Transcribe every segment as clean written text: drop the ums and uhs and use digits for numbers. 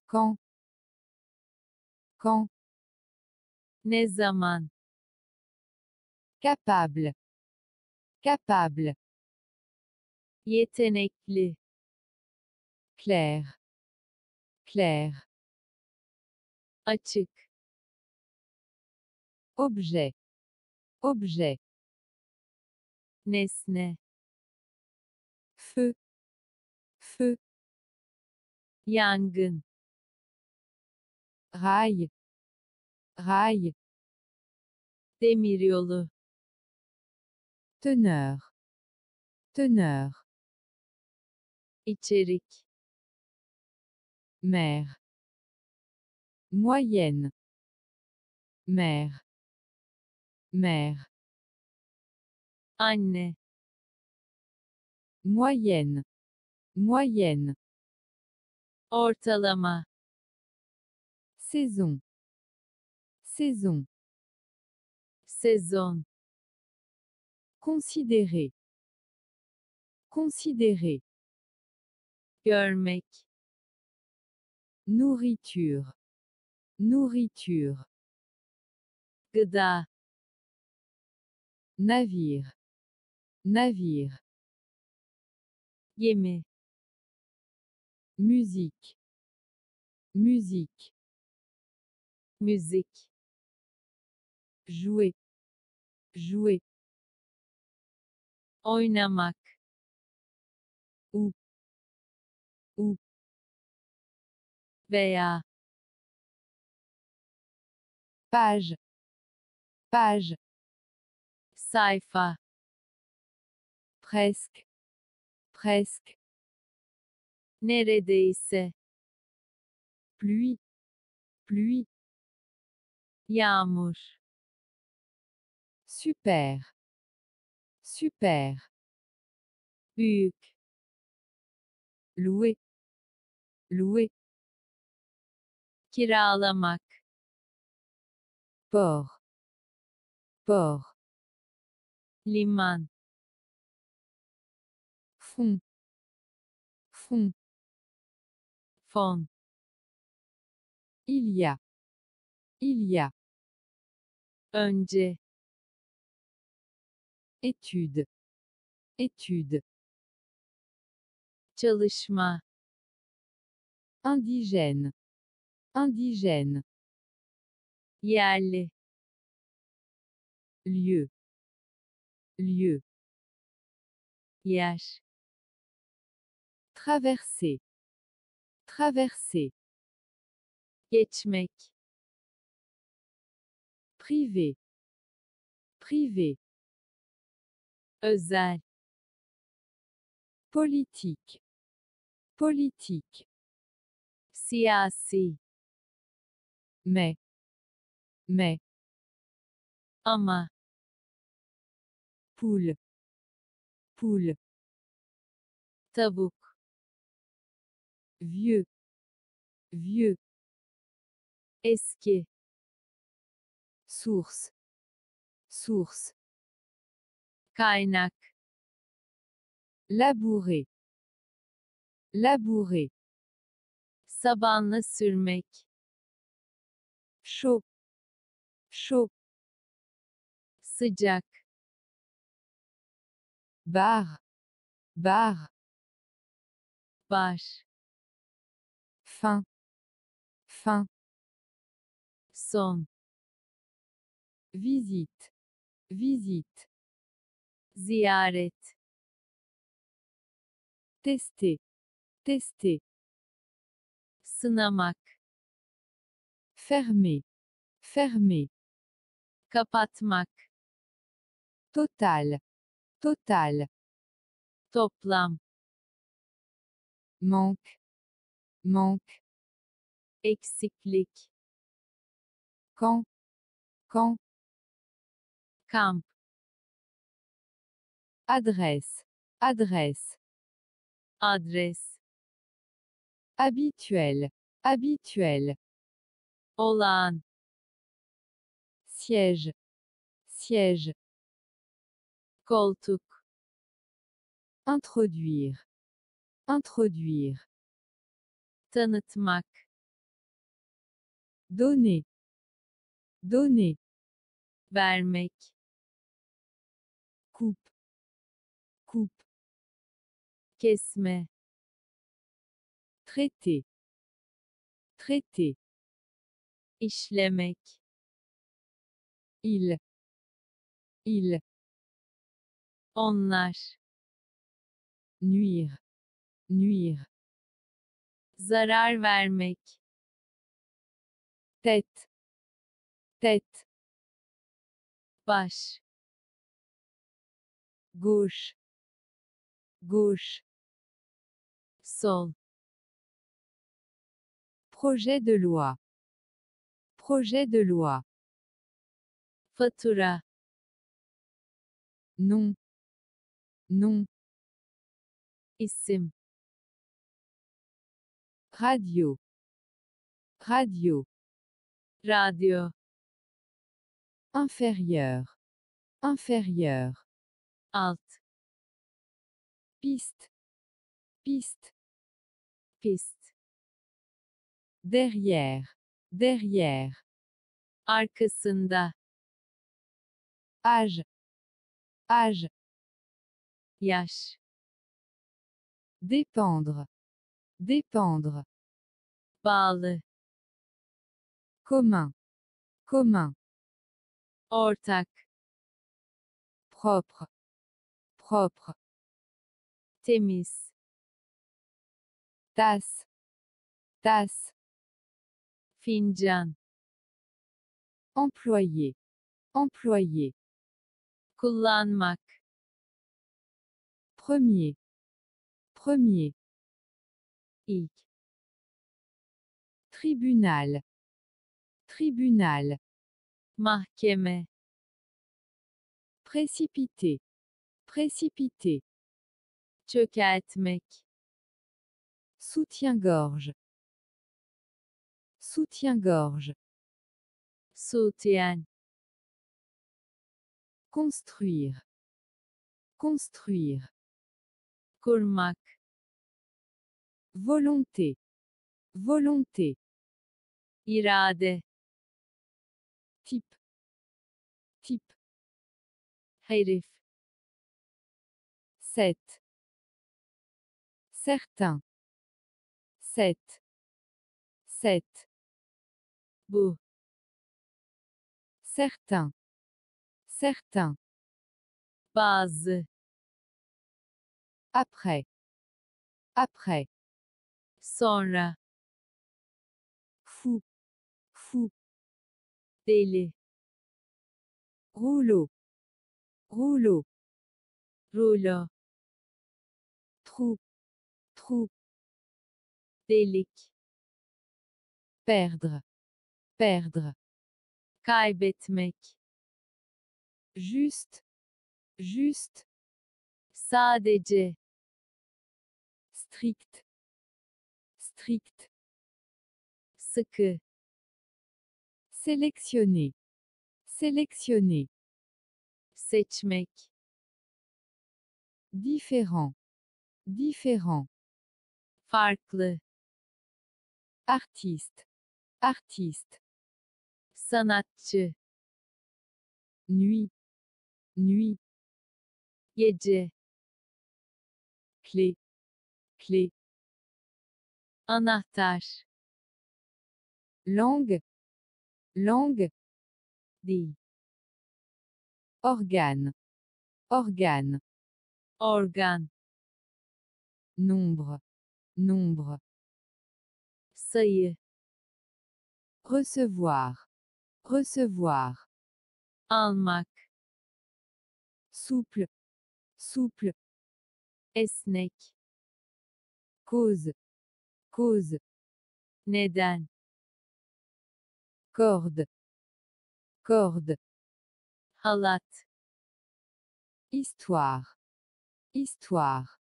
Quand. Quand. Ne zaman. Capable. Capable. Yetenekli. Clair. Clair. Açık. Objet. Objet. Nesne. Feu. Feu. Yangın. Rail. Rail. Demiryolu. Teneur. Teneur. İçerik. Mer. Moyenne. Mer. Mer. Anne. Moyenne. Moyenne. Ortalama. Saison. Saison. Sezon. Considérer. Considérer. Görmek. Nourriture. Nourriture. Gıda. Navire. Navire. Gemi. Musique. Musique. Müzik. Jouer. Jouer. Oynamak. Ou. Ou. Veya. Page. Page. Sayfa. Presque. Presque. Neredeyse. Pluie. Pluie. Yağmur. Super. Super. Büyük. Louer. Louer. Kiralamak. Port. Port. Liman. Fond. Fond. Fon. Il y a. Il y a. Önce. Étude. Étude. Çalışma. Indigène. Indigène. Yerli. Lieu. Lieu. Yer. Traverser. Traverser. Geçmek. Privé. Privé. Özel. Politique. Politique. Siyasi. Mais. Mais. Ama. Poule. Poule. Tavuk. Vieux. Vieux. Eski. Source. Source. Kaynak. Labourer. Labourer. Sabanla sürmek. Chaud. Chaud. Sıcak. Bar. Bar. Bar. Fin. Fin. Son. Visite. Visite. Ziyaret. Tester. Tester. Sınamak. Fermer. Fermer. Kapatmak. Total. Total. Toplam. Manque. Manque. Eksiklik. Quand. Quand. Kamp. Adresse. Adresse. Adres. Habituel. Habituel. Olağan. Siège. Siège. Koltuk. Introduire. Introduire. Tanıtmak. donner, donner, vermek, coupe, coupe, kesme, traiter, traiter, işlemek, il, onlar, nuire, nuire, zarar vermek, tête, tête, baş, gauche, gauche, sol, projet de loi, projet de loi, fatura, non, non, isim, radio, radio, radyo, inférieur, inférieur, alt, piste, piste, pist, derrière, derrière, arkasında, âge, âge, yaş, dépendre, dépendre, bağlı, commun, commun, ortak, propre, propre, temiz, tasse, tasse, fincan, employé, employé, kullanmak, premier, premier, ilk, tribunal, tribunal, mahkeme, précipité, précipité, çökertmek, soutien-gorge, soutien-gorge, sutiyen, construire, construire, kurmak, volonté, volonté, irade, type, type, herif, sept, certain, sept, sept, bu, certain, certain, bazı, après, après, sonra, fou, fou, deli, rouleau, rouleau, rulo, trou, trou, delik, perdre, perdre, kaybetmek, juste, juste, sadece, strict, strict, sıkı, sélectionner, sélectionner, seçmek, différent, différent, farklı, artiste, artiste, sanatçı, nuit, nuit, gece, clé, clé, anahtar, langue, langue, dil, organe, organe, organ, nombre, nombre, sayı, recevoir, recevoir, almak, souple, souple, esnek, cause, cause, neden, corde, corde, halat, histoire, histoire,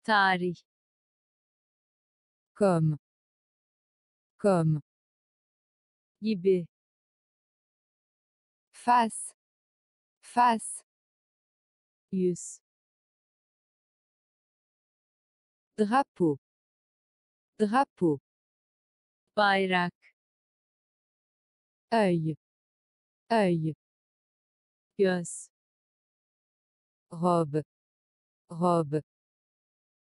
tarih, comme, gibi, face, face, yüz, drapeau, drapeau, bayrak, œil, œil, göz, robe, robe,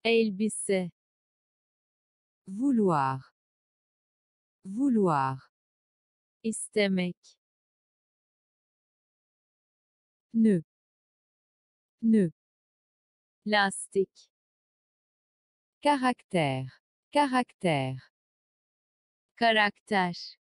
elbise, vouloir, vouloir, istemek, nœud, nœud, lastik, caractère, caractère, karakter,